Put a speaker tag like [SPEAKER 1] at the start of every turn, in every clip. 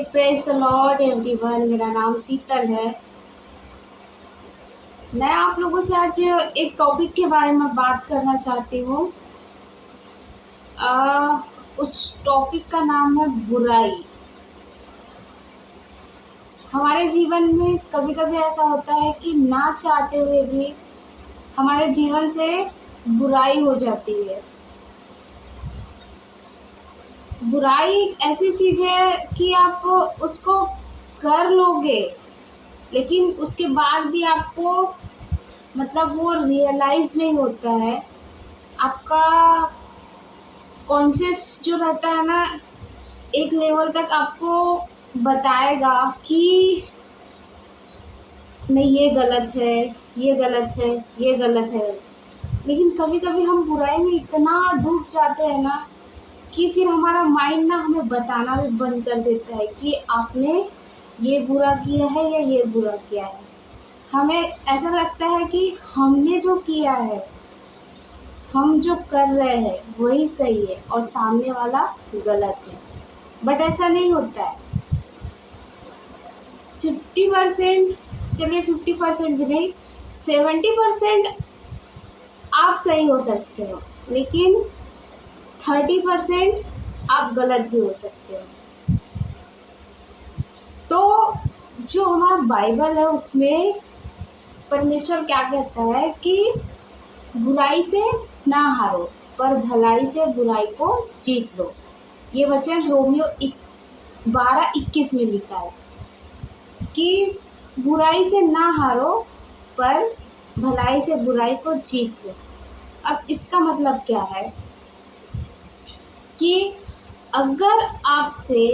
[SPEAKER 1] Praise the Lord everyone. मेरा नाम शीतल है। मैं आप लोगों से आज एक टॉपिक के बारे में बात करना चाहती हूँ। उस टॉपिक का नाम है बुराई। हमारे जीवन में कभी-कभी ऐसा होता है कि ना चाहते हुए भी हमारे जीवन से बुराई हो जाती है। बुराई एक ऐसी चीज़ है कि आप उसको कर लोगे, लेकिन उसके बाद भी आपको मतलब वो रियलाइज़ नहीं होता है। आपका कॉन्शियस जो रहता है ना, एक लेवल तक आपको बताएगा कि नहीं, ये गलत है, ये गलत है, ये गलत है। लेकिन कभी-कभी हम बुराई में इतना डूब जाते हैं ना कि फिर हमारा माइंड ना हमें बताना भी बंद कर देता है कि आपने ये बुरा किया है या ये बुरा किया है। हमें ऐसा लगता है कि हमने जो किया है, हम जो कर रहे हैं वही सही है और सामने वाला गलत है। बट ऐसा नहीं होता है। 50%, चलिए 50% भी नहीं, 70% आप सही हो सकते हो, लेकिन 30% आप गलत भी हो सकते हो। तो जो हमारा बाइबल है उसमें परमेश्वर क्या कहता है कि बुराई से ना हारो पर भलाई से बुराई को जीत लो। ये वचन रोमियो 12:21 में लिखा है कि बुराई से ना हारो पर भलाई से बुराई को जीत लो। अब इसका मतलब क्या है कि अगर आपसे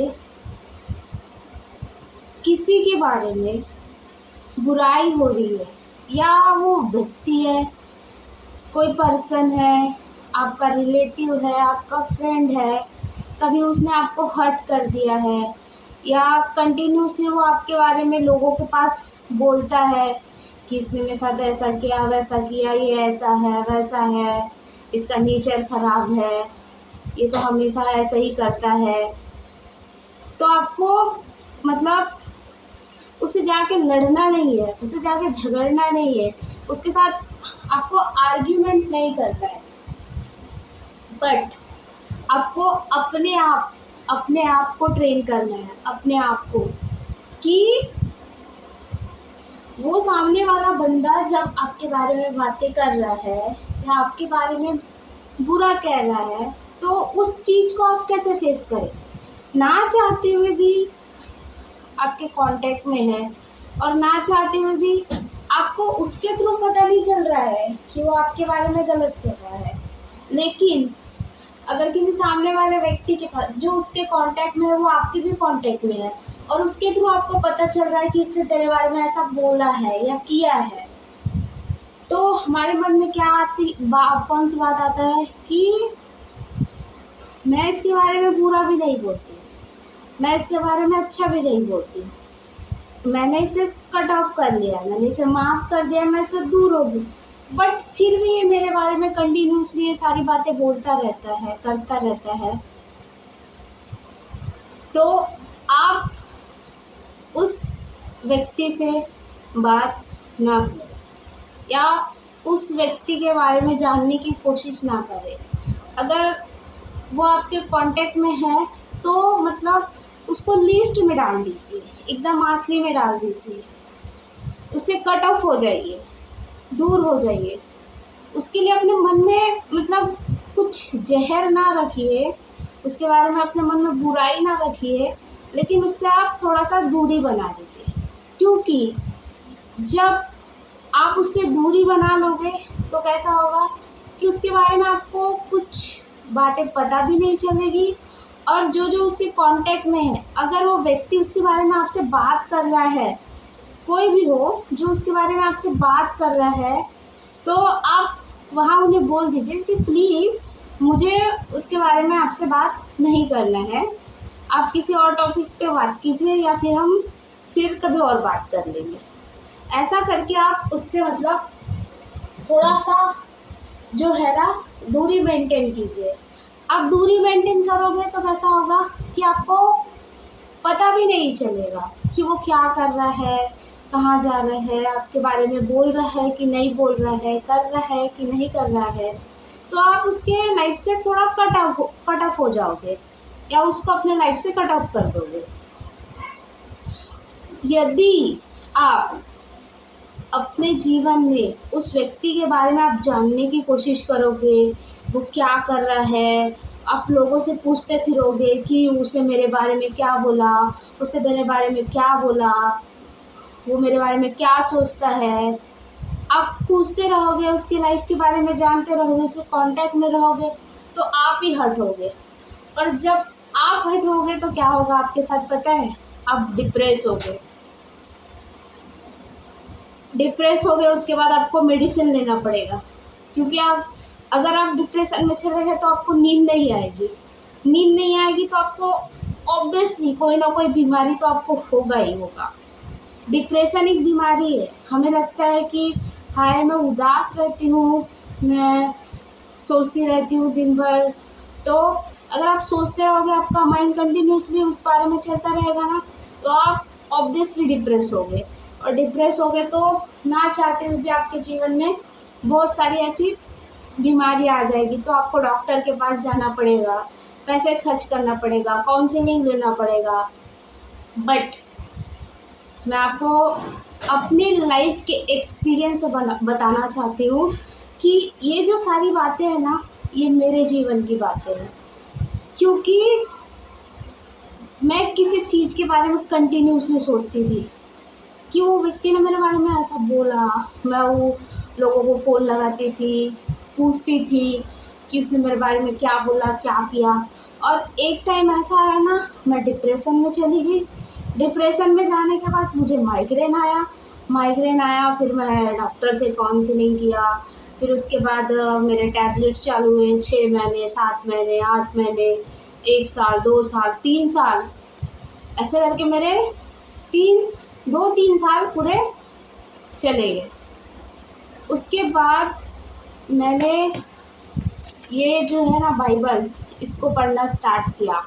[SPEAKER 1] किसी के बारे में बुराई हो रही है, या वो व्यक्ति है, कोई पर्सन है, आपका रिलेटिव है, आपका फ्रेंड है, कभी उसने आपको हर्ट कर दिया है, या कंटिन्यूसली वो आपके बारे में लोगों के पास बोलता है कि इसने मेरे साथ ऐसा किया, वैसा किया, ये ऐसा है, वैसा है, इसका नेचर खराब है, ये तो हमेशा ऐसा ही करता है। तो आपको मतलब उससे जाके लड़ना नहीं है, उससे जाके झगड़ना नहीं है, उसके साथ आपको आर्ग्यूमेंट नहीं करना है, बट आपको अपने आप को ट्रेन करना है, अपने आप को, कि वो सामने वाला बंदा जब आपके बारे में बातें कर रहा है या आपके बारे में बुरा कह रहा है, तो उस चीज़ को आप कैसे फेस करें। ना चाहते हुए भी आपके कांटेक्ट में है और ना चाहते हुए भी आपको उसके थ्रू पता नहीं चल रहा है कि वो आपके बारे में गलत कर रहा है। लेकिन अगर किसी सामने वाले व्यक्ति के पास जो उसके कांटेक्ट में है वो आपके भी कांटेक्ट में है और उसके थ्रू आपको पता चल रहा है कि इसने तेरे बारे में ऐसा बोला है या किया है, तो हमारे मन में क्या कौन सी बात आता है कि मैं इसके बारे में बुरा भी नहीं बोलती, मैं इसके बारे में अच्छा भी नहीं बोलती, मैंने इसे कट ऑफ कर लिया, मैंने इसे माफ़ कर दिया, मैं इससे दूर हो गई, बट फिर भी ये मेरे बारे में कंटिन्यूसली ये सारी बातें बोलता रहता है, करता रहता है। तो आप उस व्यक्ति से बात ना करें या उस व्यक्ति के बारे में जानने की कोशिश ना करें। अगर वो आपके कांटेक्ट में है तो मतलब उसको लिस्ट में डाल दीजिए, एकदम आखिरी में डाल दीजिए, उससे कट ऑफ हो जाइए, दूर हो जाइए। उसके लिए अपने मन में मतलब कुछ जहर ना रखिए, उसके बारे में अपने मन में बुराई ना रखिए, लेकिन उससे आप थोड़ा सा दूरी बना लीजिए। क्योंकि जब आप उससे दूरी बना लोगे तो कैसा होगा कि उसके बारे में आपको कुछ बातें पता भी नहीं चलेगी, और जो जो उसके कांटेक्ट में है, अगर वो व्यक्ति उसके बारे में आपसे बात कर रहा है, कोई भी हो जो उसके बारे में आपसे बात कर रहा है, तो आप वहाँ उन्हें बोल दीजिए कि प्लीज़ मुझे उसके बारे में आपसे बात नहीं करना है, आप किसी और टॉपिक पे बात कीजिए या फिर हम फिर कभी और बात कर लेंगे। ऐसा करके आप उससे मतलब थोड़ा सा जो है ना दूरी मेंटेन कीजिए। आप दूरी मेंटेन करोगे तो कैसा होगा कि आपको पता भी नहीं चलेगा कि वो क्या कर रहा है, कहाँ जा रहा है, आपके बारे में बोल रहा है कि नहीं बोल रहा है, कर रहा है कि नहीं कर रहा है। तो आप उसके लाइफ से थोड़ा कट ऑफ हो जाओगे या उसको अपने लाइफ से कट ऑफ कर दोगे। यदि आप अपने जीवन में उस व्यक्ति के बारे में आप जानने की कोशिश करोगे, वो क्या कर रहा है, आप लोगों से पूछते फिरोगे कि उसने मेरे बारे में क्या बोला, उसने मेरे बारे में क्या बोला, वो मेरे बारे में क्या सोचता है। आप पूछते रहोगे, उसकी लाइफ के बारे में जानते रहोगे, उसके कांटेक्ट में रहोगे, तो आप ही हर्ट होगे। और जब आप हर्ट होगे तो क्या होगा आपके साथ पता है? आप डिप्रेस होगे। उसके बाद आपको मेडिसिन लेना पड़ेगा, क्योंकि आप अगर आप डिप्रेशन में चले गए तो आपको नींद नहीं आएगी तो आपको ऑब्वियसली कोई ना कोई बीमारी तो आपको होगा ही होगा। डिप्रेशन एक बीमारी है। हमें लगता है कि हाय मैं उदास रहती हूँ, मैं सोचती रहती हूँ दिन भर। तो अगर आप सोचते रहोगे, आपका माइंड कंटिन्यूसली उस बारे में चलता रहेगा ना, तो आप ऑब्वियसली डिप्रेस होगे। और डिप्रेस हो गए तो ना चाहते हुए भी आपके जीवन में बहुत सारी ऐसी बीमारी आ जाएगी। तो आपको डॉक्टर के पास जाना पड़ेगा, पैसे खर्च करना पड़ेगा, काउंसलिंग लेना पड़ेगा। बट मैं आपको अपनी लाइफ के एक्सपीरियंस से बताना चाहती हूँ कि ये जो सारी बातें हैं ना, ये मेरे जीवन की बातें हैं। क्योंकि मैं किसी चीज़ के बारे में कंटिन्यूसली सोचती थी कि वो व्यक्ति ने मेरे बारे में ऐसा बोला। मैं वो लोगों को फ़ोन लगाती थी, पूछती थी कि उसने मेरे बारे में क्या बोला, क्या किया। और एक टाइम ऐसा आया ना, मैं डिप्रेशन में चली गई। डिप्रेशन में जाने के बाद मुझे माइग्रेन आया। फिर मैं डॉक्टर से काउंसलिंग किया। फिर उसके बाद मेरे टैबलेट्स चालू हुए 6 महीने, 7 महीने, 8 महीने, 1 साल, 2 साल, 3 साल, ऐसे करके मेरे 2-3 साल पूरे चले गए। उसके बाद मैंने ये जो है ना बाइबल, इसको पढ़ना स्टार्ट किया।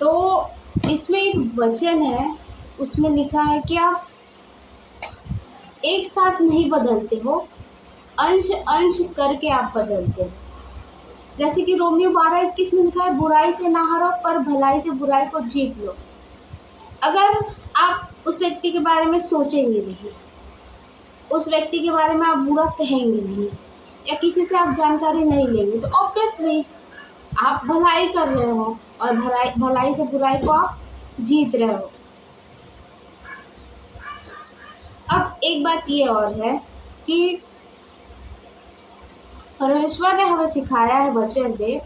[SPEAKER 1] तो इसमें एक वचन है, उसमें लिखा है कि आप एक साथ नहीं बदलते हो, अंश अंश करके आप बदलते हो। जैसे कि रोमियो 12:21 में लिखा है, बुराई से ना हारो पर भलाई से बुराई को जीत लो। अगर आप उस व्यक्ति के बारे में सोचेंगे नहीं, उस व्यक्ति के बारे में आप बुरा कहेंगे नहीं, या किसी से आप जानकारी नहीं लेंगे, तो ऑब्वियसली आप भलाई कर रहे हो और भलाई से बुराई को आप जीत रहे हो। अब एक बात ये और है कि परमेश्वर ने हमें सिखाया है वचन में,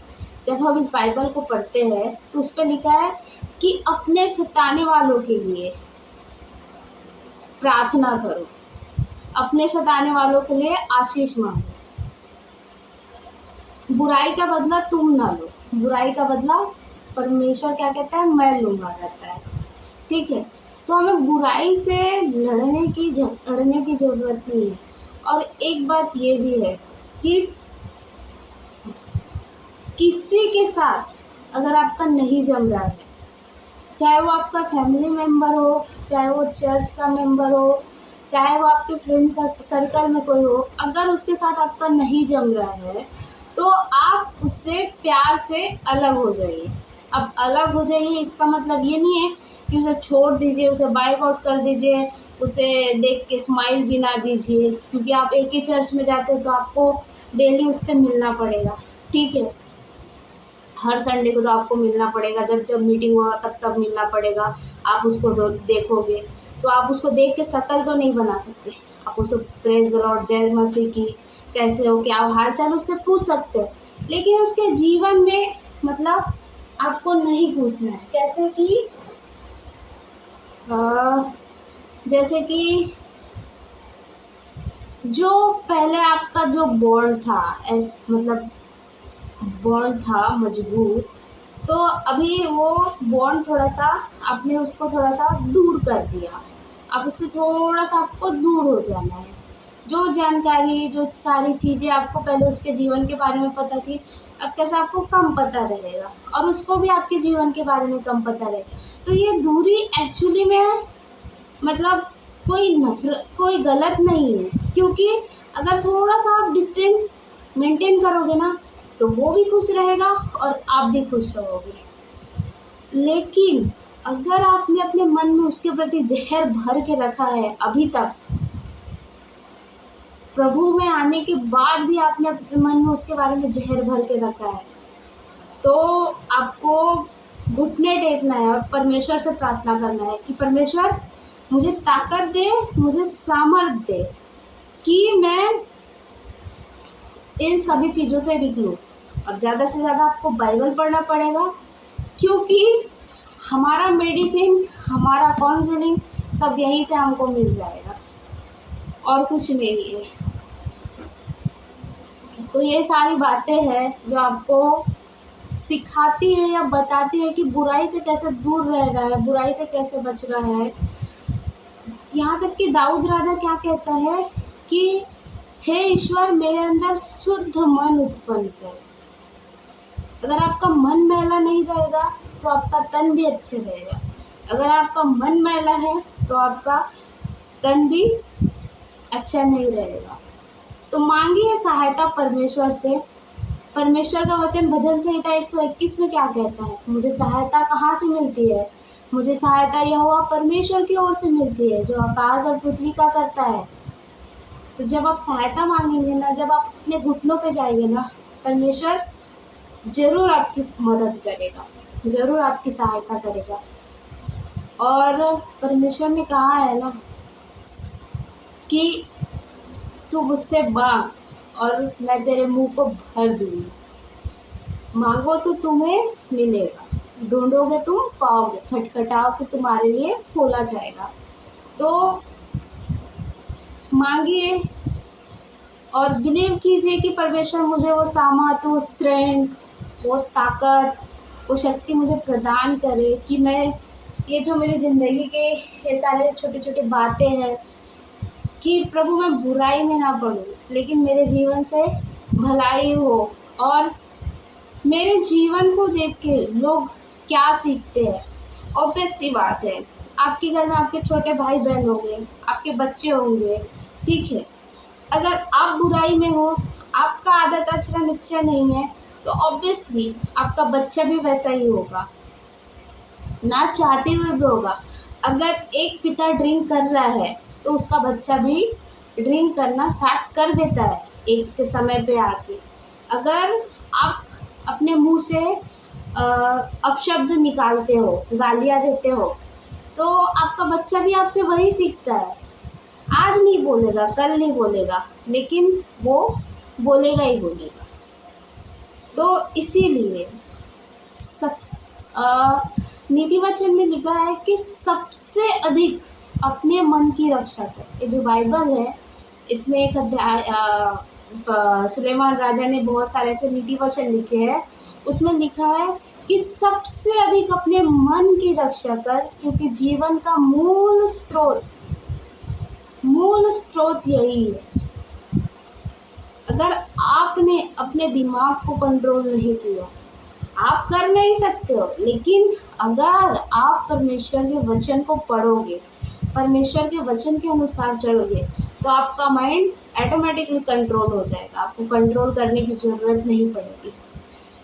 [SPEAKER 1] जब हम इस बाइबल को पढ़ते हैं तो उस पर लिखा है कि अपने सताने वालों के लिए प्रार्थना करो, अपने सताने वालों के लिए आशीष मांगो। बुराई का बदला तुम ना लो, बुराई का बदला परमेश्वर क्या कहता है, मैं लूँगा कहता है। ठीक है, तो हमें बुराई से लड़ने की ज़रूरत नहीं है। और एक बात ये भी है कि किसी के साथ अगर आपका नहीं जम रहा है, चाहे वो आपका फैमिली मेम्बर हो, चाहे वो चर्च का मेम्बर हो, चाहे वो आपके फ्रेंड सर्कल में कोई हो, अगर उसके साथ आपका नहीं जम रहा है तो आप उससे प्यार से अलग हो जाइए। अब अलग हो जाइए इसका मतलब ये नहीं है कि उसे छोड़ दीजिए, उसे बायकॉट कर दीजिए, उसे देख के स्माइल भी ना दीजिए, क्योंकि आप एक ही चर्च में जाते हो तो आपको डेली उससे मिलना पड़ेगा। ठीक है, हर संडे को तो आपको मिलना पड़ेगा, जब जब मीटिंग होगा तब मिलना पड़ेगा। आप उसको देखोगे तो आप उसको देख के शक्ल तो नहीं बना सकते, आप उसको प्रेज द लॉर्ड, जय मसीह की, कैसे हो, क्या हाल चाल, उससे पूछ सकते हो। लेकिन उसके जीवन में मतलब आपको नहीं पूछना है। कैसे कि जैसे कि जो पहले आपका जो बॉन्ड था, मतलब बॉन्ड था मजबूत, तो अभी वो बॉन्ड थोड़ा सा आपने उसको थोड़ा सा दूर कर दिया। अब उससे थोड़ा सा आपको दूर हो जाना है। जो जानकारी, जो सारी चीज़ें आपको पहले उसके जीवन के बारे में पता थी, अब कैसे आपको कम पता रहेगा और उसको भी आपके जीवन के बारे में कम पता रहेगा। तो ये दूरी एक्चुअली में मतलब कोई गलत नहीं है, क्योंकि अगर थोड़ा-सा आप डिस्टेंस मेंटेन करोगे ना, तो वो भी खुश रहेगा और आप भी खुश रहोगे। लेकिन अगर आपने अपने मन में उसके प्रति ज़हर भर के रखा है अभी तक, प्रभु में आने के बाद भी आपने अपने मन में उसके बारे में ज़हर भर के रखा है, तो आपको घुटने टेकना है और परमेश्वर से प्रार्थना करना है कि परमेश्वर मुझे ताकत दे, मुझे सामर्थ दे कि मैं इन सभी चीज़ों से निकलूँ। और ज़्यादा से ज़्यादा आपको बाइबल पढ़ना पड़ेगा, क्योंकि हमारा मेडिसिन, हमारा काउंसलिंग सब यहीं से हमको मिल जाएगा और कुछ नहीं है। तो ये सारी बातें हैं जो आपको सिखाती है या बताती है कि बुराई से कैसे दूर रहना है, बुराई से कैसे बचना है। यहाँ तक कि दाऊद राजा क्या कहता है कि हे ईश्वर, मेरे अंदर शुद्ध मन उत्पन्न कर। अगर आपका मन मैला नहीं रहेगा तो आपका तन भी अच्छे रहेगा। अगर आपका मन मैला है तो आपका तन भी अच्छा नहीं रहेगा। तो मांगिए सहायता परमेश्वर से। परमेश्वर का वचन भजन संहिता 121 में क्या कहता है? मुझे सहायता कहाँ से मिलती है? मुझे सहायता यहोवा परमेश्वर की ओर से मिलती है, जो आकाश और पृथ्वी का करता है। तो जब आप सहायता मांगेंगे ना, जब आप अपने घुटनों पे जाएंगे ना, परमेश्वर जरूर आपकी मदद करेगा, जरूर आपकी सहायता करेगा। और परमेश्वर ने कहा है ना कि तू मुझसे मांग और मैं तेरे मुंह को भर दूंगी। मांगो तो तुम्हें मिलेगा, ढूंढोगे तुम पाओगे, खटखटाओ तो तुम्हारे लिए खोला जाएगा। तो मांगिए और बिलीव कीजिए कि परमेश्वर मुझे वो सामर्थ, वो स्ट्रेंथ, वो ताकत, वो शक्ति मुझे प्रदान करे कि मैं ये जो मेरी ज़िंदगी के ये सारे छोटे छोटे बातें हैं कि प्रभु मैं बुराई में ना पड़ूँ, लेकिन मेरे जीवन से भलाई हो। और मेरे जीवन को देख के लोग क्या सीखते हैं? ऑब्वियस सी बात है, आपके घर में आपके छोटे भाई बहन होंगे, आपके बच्चे होंगे, ठीक है। अगर आप बुराई में हो, आपका आदत आचरण अच्छा नहीं है, तो ऑब्वियसली आपका बच्चा भी वैसा ही होगा, ना चाहते हुए भी होगा। अगर एक पिता ड्रिंक कर रहा है तो उसका बच्चा भी ड्रिंक करना स्टार्ट कर देता है एक समय पे आके। अगर आप अपने मुंह से अपशब्द निकालते हो, गालियाँ देते हो, तो आपका बच्चा भी आपसे वही सीखता है। आज नहीं बोलेगा, कल नहीं बोलेगा, लेकिन वो बोलेगा ही बोलेगा। तो इसीलिए सब नीति वचन में लिखा है कि सबसे अधिक अपने मन की रक्षा कर। ये जो बाइबल है, इसमें एक अध्याय सुलेमान राजा ने बहुत सारे ऐसे नीति वचन लिखे हैं। उसमें लिखा है कि सबसे अधिक अपने मन की रक्षा कर, क्योंकि जीवन का मूल स्रोत यही है। अगर आपने अपने दिमाग को कंट्रोल नहीं किया, आप कर नहीं सकते हो, लेकिन अगर आप परमेश्वर के वचन को पढ़ोगे, परमेश्वर के वचन के अनुसार चलोगे, तो आपका माइंड ऑटोमेटिकली कंट्रोल हो जाएगा। आपको कंट्रोल करने की ज़रूरत नहीं पड़ेगी।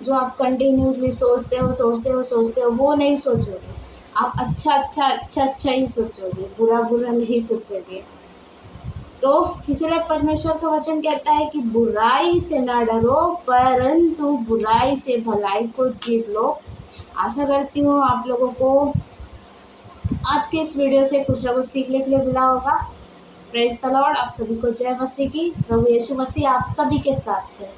[SPEAKER 1] जो आप कंटिन्यूसली सोचते हो वो नहीं सोचोगे। आप अच्छा ही सोचोगे, बुरा नहीं सोचोगे। तो इसलिए परमेश्वर का वचन कहता है कि बुराई से ना डरो, परंतु बुराई से भलाई को जीत लो। आशा करती हूँ आप लोगों को आज के इस वीडियो से कुछ ना कुछ सीखने के लिए मिला होगा। Praise the Lord. आप सभी को जय मसीह की। प्रभु यीशु मसीह आप सभी के साथ है।